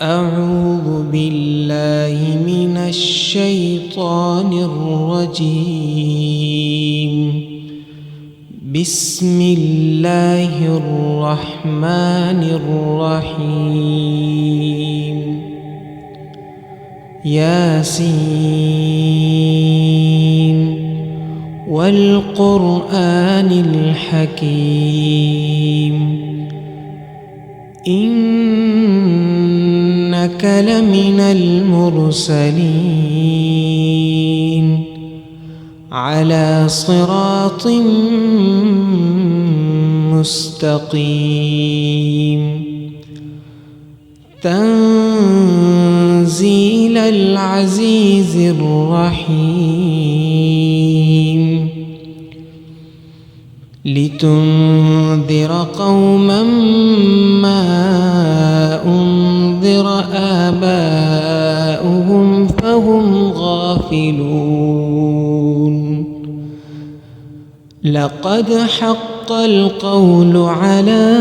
أعوذ بالله من الشيطان الرجيم. بسم الله الرحمن الرحيم. ياسين والقرآن الحكيم إنك لمن المرسلين على صراط مستقيم تنزيل العزيز الرحيم لتنذر قوما ما أنذر آباؤهم فهم غافلون. لقد حق القول على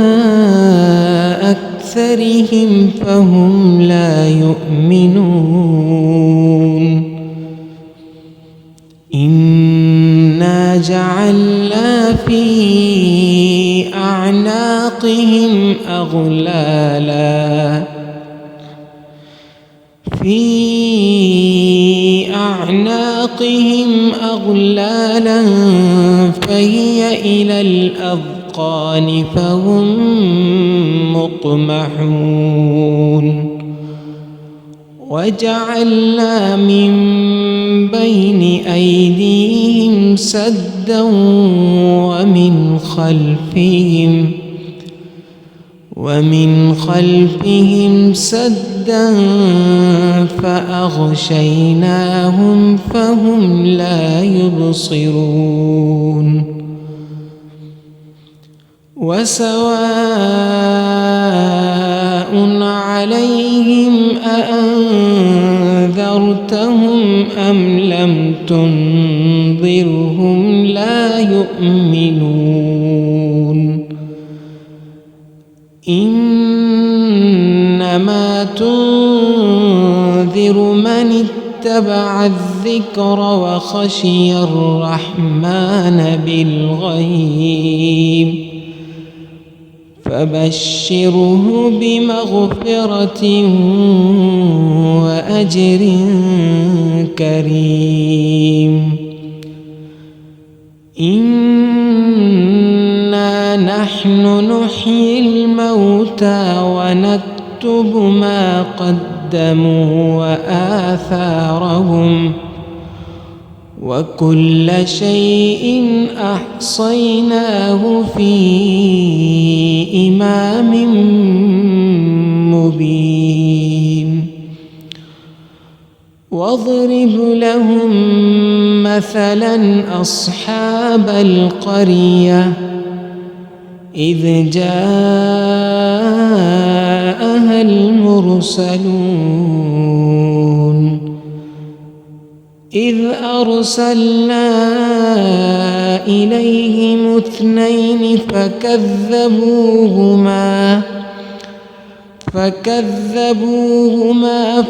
أكثرهم فهم لا يؤمنون. إنا جعلنا في أعناقهم أغلالا فهي إلى الأذقان فهم مقمحون. وجعلنا من بين أيديهم سدا ومن خلفهم سدا فأغشيناهم فهم لا يبصرون. وسواء عليهم أأنذرتهم أم لم تنذرهم لا يؤمنون. إنما تنذر من اتبع الذكر وخشي الرحمن بالغيب فبشره بمغفرة وأجر كريم. إنا نحن نحيي الموتى ونكتب ما قدموا وآثارهم وكل شيء أحصيناه في إمام مبين. واضرب لهم مثلا أصحاب القرية إذ جاءها المرسلون إذ أرسلنا إليهم 2 فكذبوهما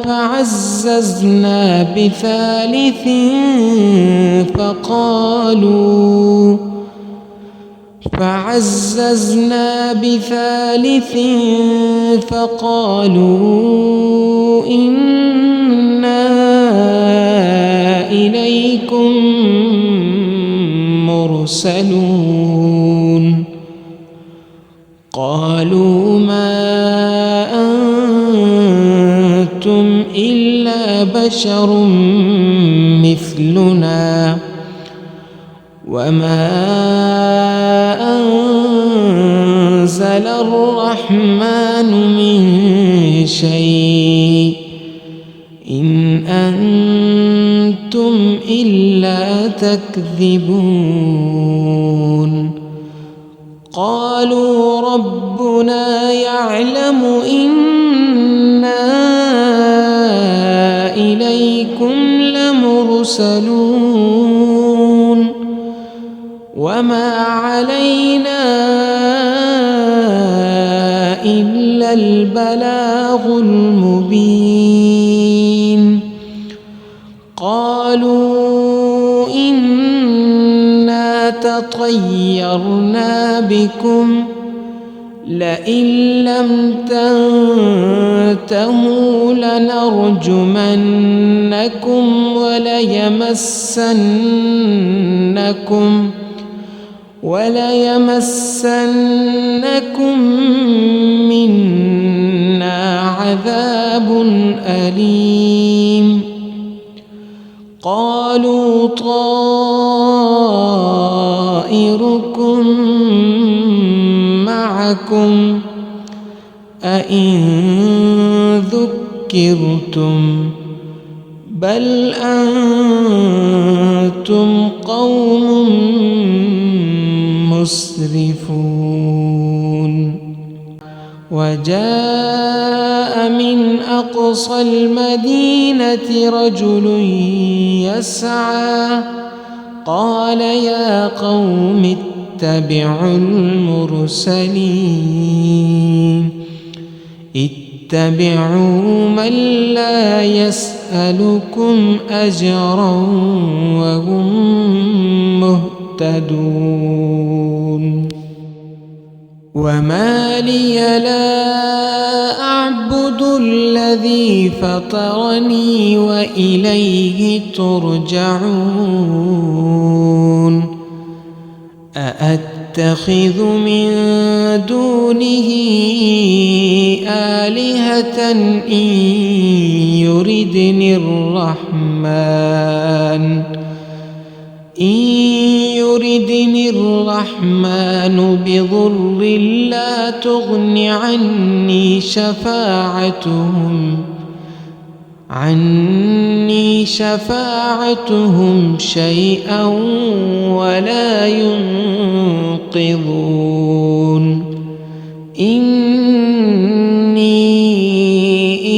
فعززنا بثالث فقالوا إنا إليكم مرسلون. قالوا ما أنتم إلا بشر مثلنا وما أنزل الرحمن من شيء إن أنتم إلا تكذبون. قالوا ربنا يعلم إنا إليكم لمرسلون وما علينا إلا إلا البلاغ المبين قالوا إنا تطيرنا بكم لئن لم تنتهوا لنرجمنكم وليمسنكم منا عذاب أليم قالوا طائركم معكم أئن ذكرتم بل أنتم قوم مسرفون وجاء من أقصى المدينة رجل يسعى قال يا قوم اتبعوا المرسلين اتبعوا من لا يسألكم أجرا وهم مهتدون وما لي لا أعبد الذي فطرني وإليه ترجعون أأتخذ من دونه آلهة إن يردني الرحمن بضر لا تغن عني شفاعتهم شيئا ولا ينقذون إني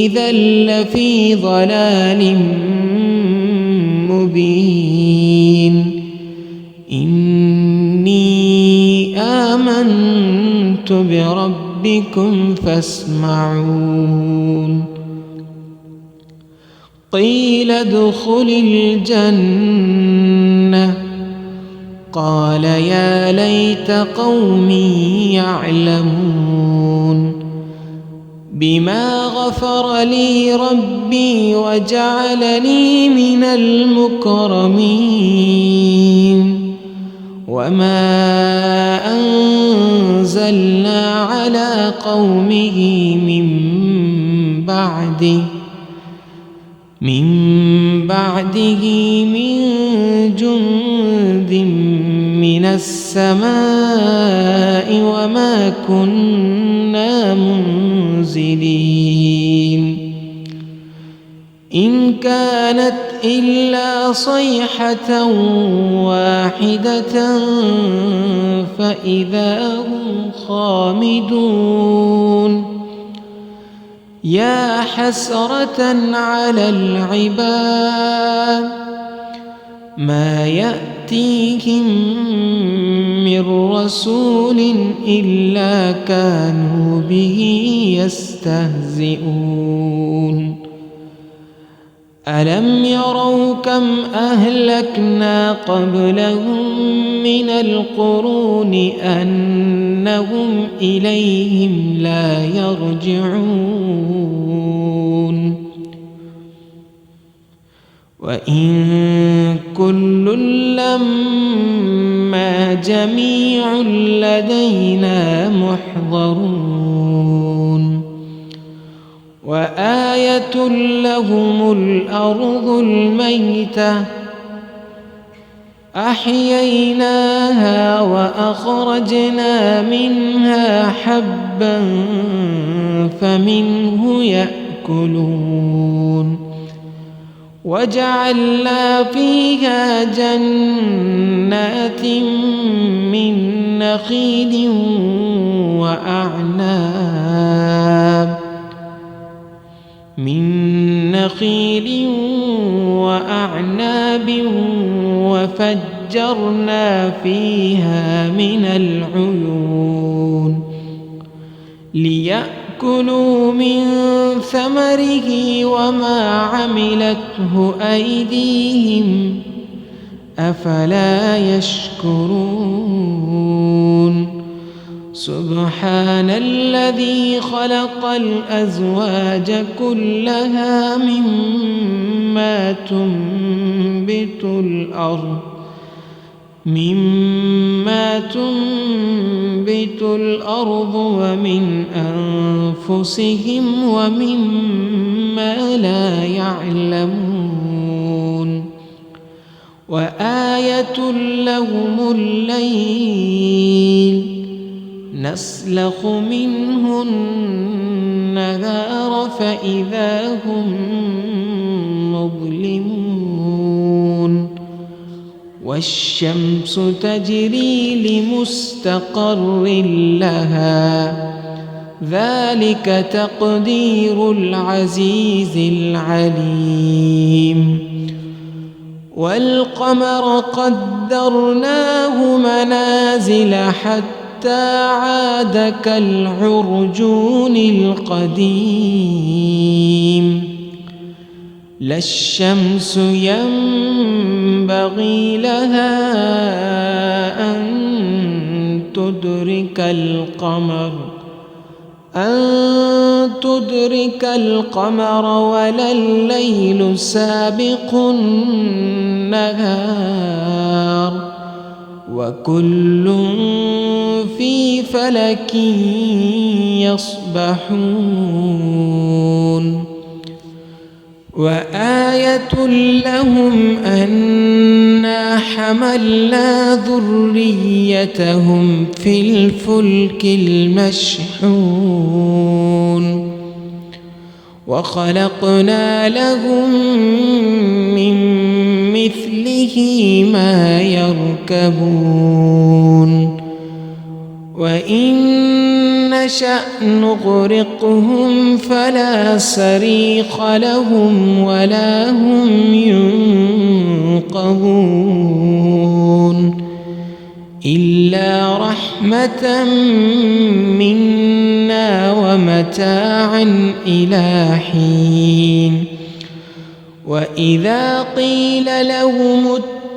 إذا لفي ضلال مبين إني آمنت بربكم فاسمعون قيل ادخل الجنة قال يا ليت قومي يعلمون بما غفر لي ربي وجعلني من المكرمين وما أنزلنا على قومه من بعده من جند من السماء وما كنا منزلين إن كانت إلا صيحة واحدة فإذا هم خامدون يا حسرة على العباد ما يأتيهم من رسول إلا كانوا به يستهزئون ألم يروا كم أهلكنا قبلهم من القرون أنهم إليهم لا يرجعون وإن كل لما جميع لدينا محضرون وآية لهم الأرض الميتة أحييناها وأخرجنا منها حبا فمنه يأكلون وجعلنا فيها جنات من نخيل وأعناب وفجرنا فيها من العيون ليأكلوا كلوا من ثمره وما عملته أيديهم أفلا يشكرون سبحان الذي خلق الأزواج كلها مما تنبت الأرض ومن أنفسهم ومما لا يعلمون وآية لهم الليل نسلخ منه النهار فإذا هم مظلمون والشمس تجري لمستقر لها ذلك تقدير العزيز العليم والقمر قدرناه منازل حتى عاد كالعرجون القديم لا الشمس ينبغي لها أن تدرك القمر ولا الليل سابق النهار وكل في فلك يسبحون وآية لهم أنا حملنا ذريتهم في الفلك المشحون وخلقنا لهم من مثله ما يركبون وإن نشأ نغرقهم فلا صريخ لهم ولا هم ينقذون إلا رحمة منا ومتاعا إلى حين وإذا قيل لهم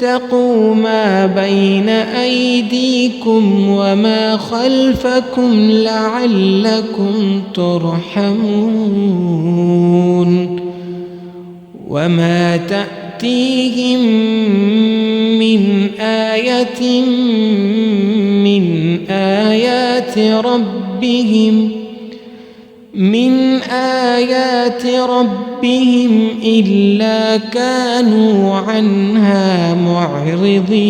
اتقوا ما بين أيديكم وما خلفكم لعلكم ترحمون وما تأتيهم من آية من آيات ربهم إلا كانوا عنها معرضين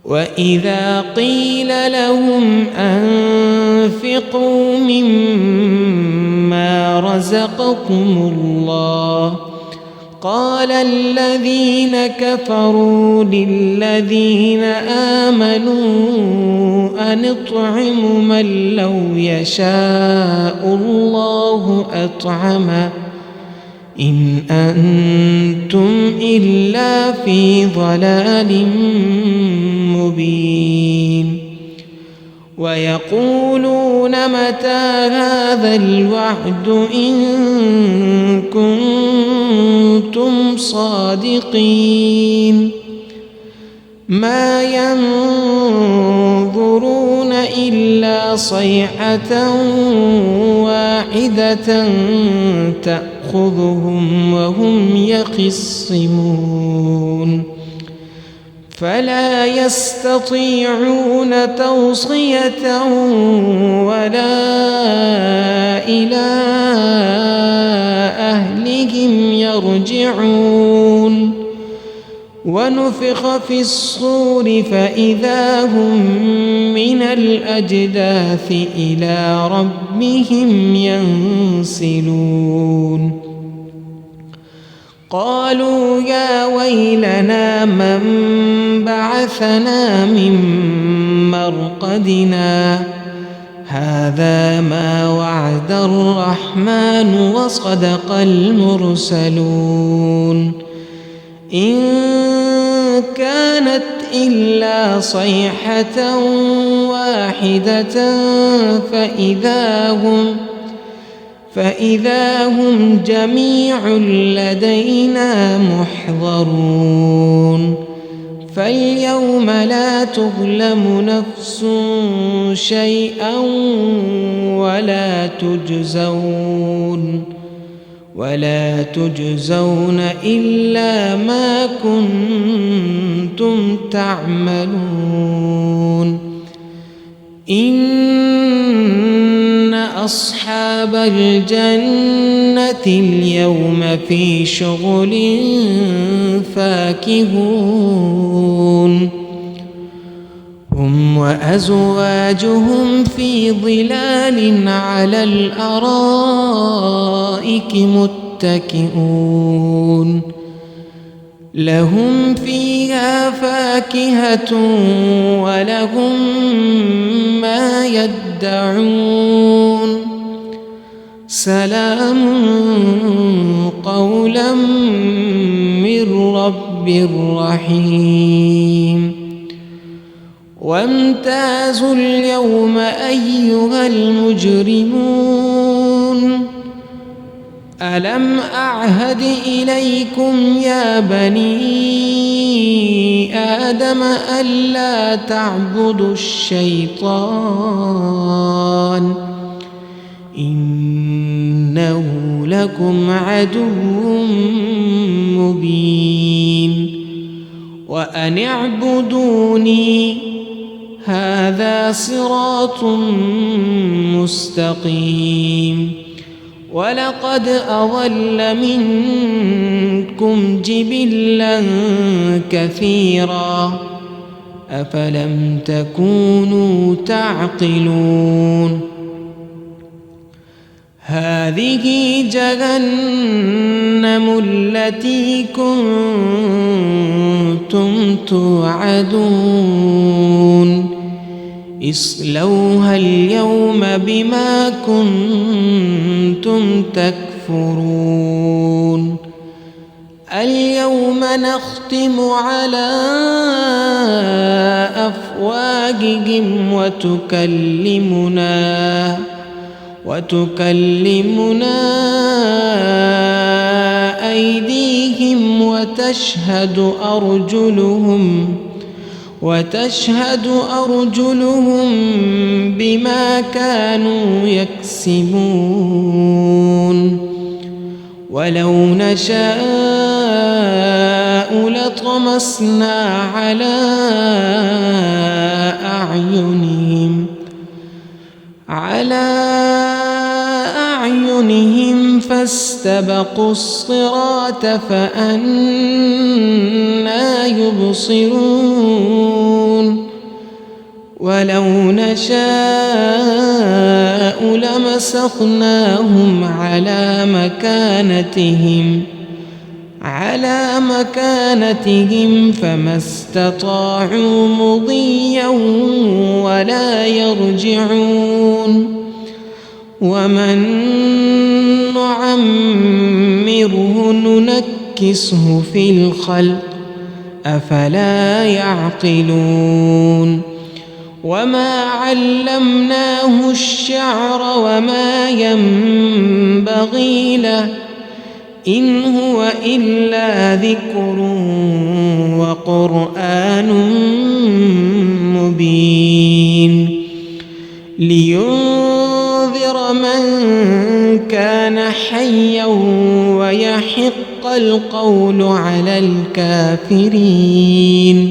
وإذا قيل لهم أنفقوا مما رزقكم الله قال الذين كفروا للذين آمنوا أنطعم من لو يشاء الله أطعمه إن أنتم إلا في ضلال مبين ويقولون متى هذا الوعد إن كنتم صادقين ما ينظرون إلا صيحة واحدة تأخذهم وهم يخصمون فلا يستطيعون توصية ولا إلى أهلهم يرجعون ونفخ في الصور فإذا هم من الأجداث إلى ربهم ينسلون قالوا يا ويلنا من بعثنا من مرقدنا هذا ما وعد الرحمن وصدق المرسلون إن كانت إلا صيحة واحدة فإذا هم جميع لدينا محضرون فاليوم لا تظلم نفس شيئا ولا تجزون إلا ما كنتم تعملون إن أصحاب الجنة اليوم في شغل فاكهون هم وأزواجهم في ظلال على الأرائك متكئون لهم فيها فاكهة ولهم ما يدعون سلام قولا من رب رحيم وامتازوا اليوم أيها المجرمون ألم أعهد إليكم يا بني آدم ألا تعبدوا الشيطان إنه لكم عدو مبين وأن اعبدوني هذا صراط مستقيم ولقد أضل منكم جبلا كثيرا أفلم تكونوا تعقلون هذه جهنم التي كنتم توعدون اصلوها اليوم بما كنتم تكفرون اليوم نختم على أفواههم وتكلمنا أيديهم وتشهد أرجلهم بما كانوا يكسبون ولو نشاء لطمسنا على أعينهم فاستبقوا الصراط فأنى يبصرون ولو نشاء لمسخناهم على مكانتهم فما استطاعوا مضيا ولا يرجعون ومن نعمره ننكسه في الخلق أفلا يعقلون وما علمناه الشعر وما ينبغي له إن هو إلا ذكر وقرآن مبين لينذر من كان حيا ويحق القول على الكافرين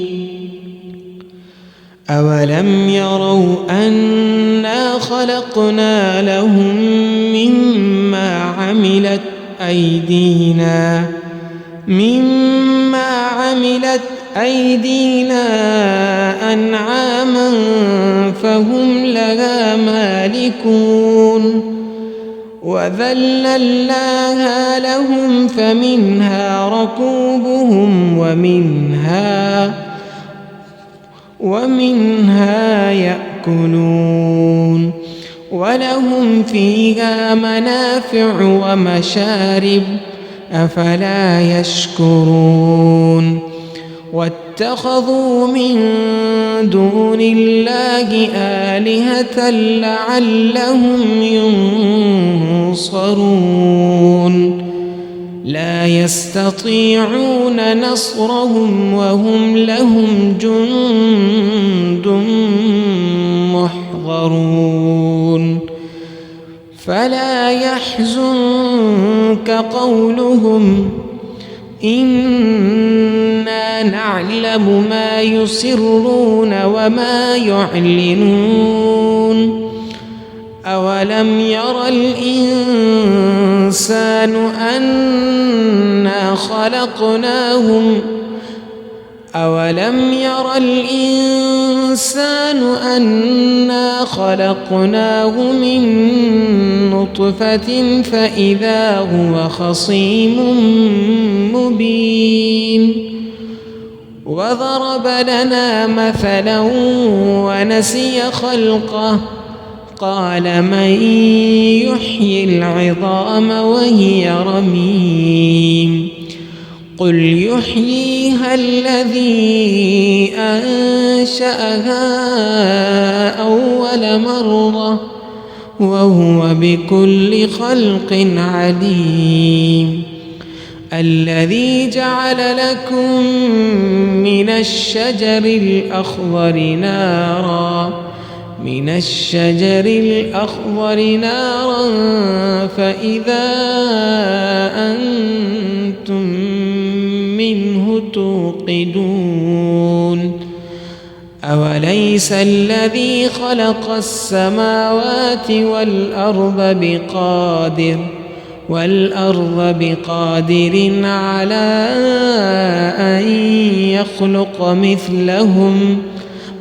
أولم يروا أنا خلقنا لهم مما عملت أيدينا أنعاما فهم لها مالكون وذللناها لهم فمنها ركوبهم ومنها يأكلون ولهم فيها منافع ومشارب أفلا يشكرون واتخذوا من دون الله آلهة لعلهم ينصرون لا يستطيعون نصرهم وهم لهم جند محضرون فلا يحزنك قولهم إنا نعلم ما يسرون وما يعلنون أولم ير الإنسان أنا خلقناه من نطفة فإذا هو خصيم مبين وضرب لنا مثلا ونسي خلقه قال من يحيي العظام وهي رميم قل يحييها الذي أنشأها أول مرة وهو بكل خلق عليم الذي جعل لكم من الشجر الأخضر نارا فإذا أنتم منه توقدون أوليس الذي خلق السماوات والأرض بقادر على أن يخلق مثلهم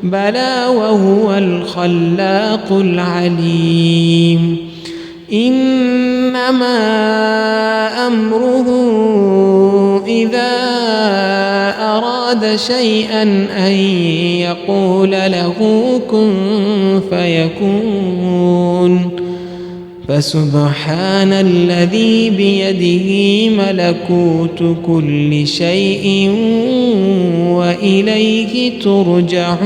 بلى وهو الخلاق العليم إنما أمره إذا أراد شيئا أن يقول له كن فيكون فسبحان الذي بيده ملكوت كل شيء وإليه ترجعون.